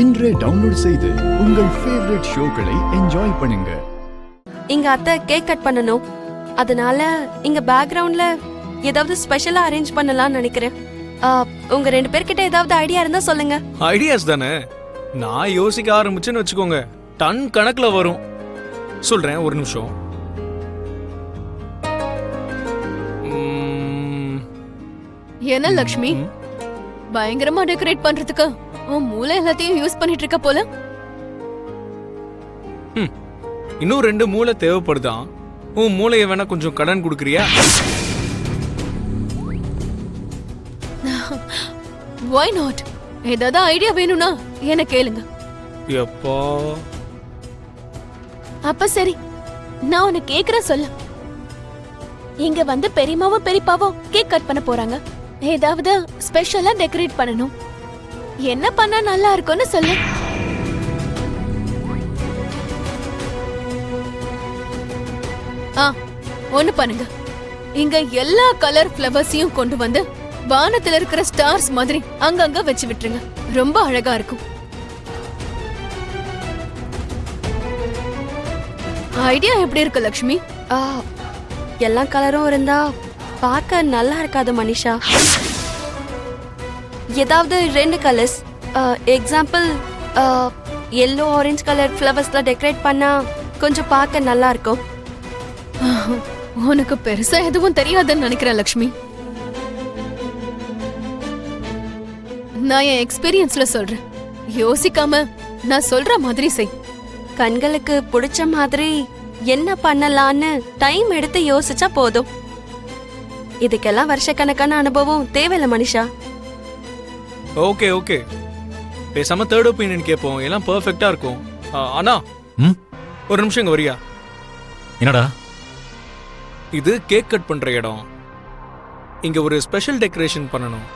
இன்றே டவுன்லோட் செய்து உங்கள் ஃபேவரட் ஷோக்களை என்ஜாய் பண்ணுங்க. இங்க அத்தை கேக் கட் பண்ணணும், அதனால இங்க பேக்ரவுண்ட்ல ஏதாவது ஸ்பெஷலா அரேஞ்ச் பண்ணலாம்னு நினைக்கிறேன். உங்க 2 பேர்கிட்ட ஏதாவது ஐடியா இருந்தா சொல்லுங்க. ஐடியாஸ் தானே, நான் யோசிக்க ஆரம்பிச்சேன்னு வச்சுக்கோங்க டன் கணக்குல வரும். சொல்றேன், ஒரு நிமிஷம். என்ன லக்ஷ்மி, பயங்கரமா டெக்கரேட் பண்றதுக்கு உன் மூளை எல்லாத்தையும் யூஸ் பண்ணிட்டு இருக்க போல. இன்னும் 2 மூளை தேவைப்படுதான். உன் மூளையை வேணா கொஞ்சம் கடன் கொடுக்குறியா? Why not? ஏதாவது ஐடியா வேணும்னா என்ன கேளுங்க. எப்பா அப்ப சரி, நான் உன்னை கேக்குறேன் சொல்லு. இங்க வந்து பெரியமாவும் பெரியப்பாவும் கேக் கட் பண்ண போறாங்க. ஏதாவது ஸ்பெஷலா டெக்கரேட் பண்ணணும். என்ன பண்ணா நல்லா இருக்கும்னு சொல்லு. ஒண்ணு பண்ணுங்க, இங்க எல்லா கலர் ஃப்ளவர்ஸையும் கொண்டு வந்து வானத்துல இருக்கிற ஸ்டார்ஸ் மாதிரி அங்கங்க வச்சு விட்டுருங்க. ரொம்ப அழகா இருக்கும். ஐடியா எப்படி இருக்கு லக்ஷ்மி? எல்லா கலரும் இருந்தா பார்க்க நல்லா இருக்காது மனிஷா. ஏதாவது 2 colours, example yellow orange colour ஃப்ளவர்ஸ்ல டெக்கரேட் பண்ணா கொஞ்சம் பார்க்க நல்லா இருக்கும். உனக்கு பெருசா எதுவும் தெரியாதுன்னு நினைக்கிறேன் லக்ஷ்மி. நான் என் எக்ஸ்பீரியன்ஸ்ல சொல்றேன், யோசிக்காம நான் சொல்ற மாதிரி செய். கண்களுக்கு பிடிச்ச மாதிரி என்ன பண்ணலான்னு டைம் எடுத்து யோசிச்சா போதும். இதுக்கெல்லாம் வருஷக்கணக்கான அனுபவம் தேவையில்ல மனிஷா. ஓகே ஓகே, பேசாம தேர்ட் ஒப்பீனியன் கேட்போம், எல்லாம் பெர்ஃபெக்ட்டா இருக்கும். அண்ணா, ஒரு நிமிஷம் இங்க வரியா? என்னடா இது? கேக் கட் பண்ற இடம். இங்க ஒரு ஸ்பெஷல் டெக்கரேஷன் பண்ணணும்.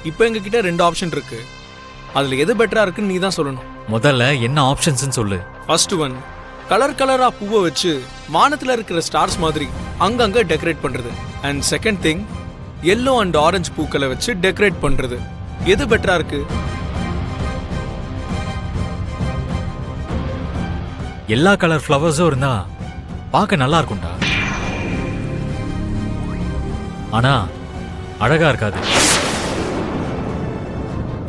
இப்போ எங்க கிட்ட 2 ஆப்ஷன் இருக்கு. அதுல எது பெட்டரா இருக்குன்னு நீ தான் சொல்லணும். முதல்ல என்ன ஆப்ஷன்ஸ்னு சொல்லு. ஃபர்ஸ்ட் ஒன், கலர் கலரா பூவை வச்சு வானத்துல இருக்கிற ஸ்டார்ஸ் மாதிரி அங்கங்க டெக்கரேட் பண்றது. And second thing, yellow and orange பூக்களை வச்சு டெக்கரேட் பண்றது. எது பெட்டரா இருக்கு? எல்லா கலர் ஃப்ளவர்ஸும் இருந்தா பார்க்க நல்லா இருக்கும்டா, ஆனா அழகா இருக்காது.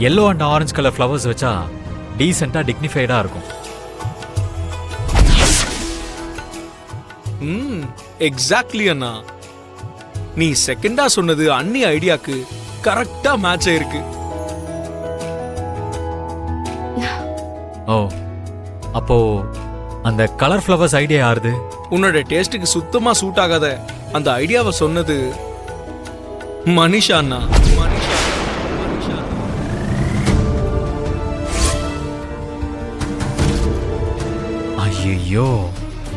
Yellow and orange colour flowers வச்சா டீசெண்டா டிக்னிஃபைடா இருக்கும். எக்ஸாக்ட்லி அண்ணா, நீ செகண்டா சொன்னது அன்னி ஐடியாக்கு கரெக்டா மேட்ச் ஆயிருக்கு. ஓ, அப்போ அந்த கலர் ஃப்ளவர்ஸ் ஐடியா யாருது? உன்னோட டேஸ்டுக்கு சுத்தமா சூட் ஆகாத அந்த ஐடியாவை சொன்னது மனிஷா அண்ணா. ஐயோ,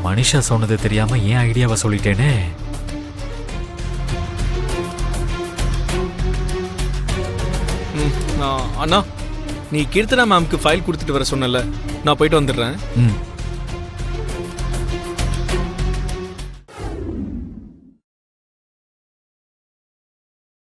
மனிஷா சொன்னது தெரியாம ஏன் ஐடியாவை சொல்லிட்டேனே. அண்ணா, நீ கீர்த்தனா மேம்க்கு ஃபைல் கொடுத்துட்டு வர சொன்னல, நான் போயிட்டு வந்துடுறேன்.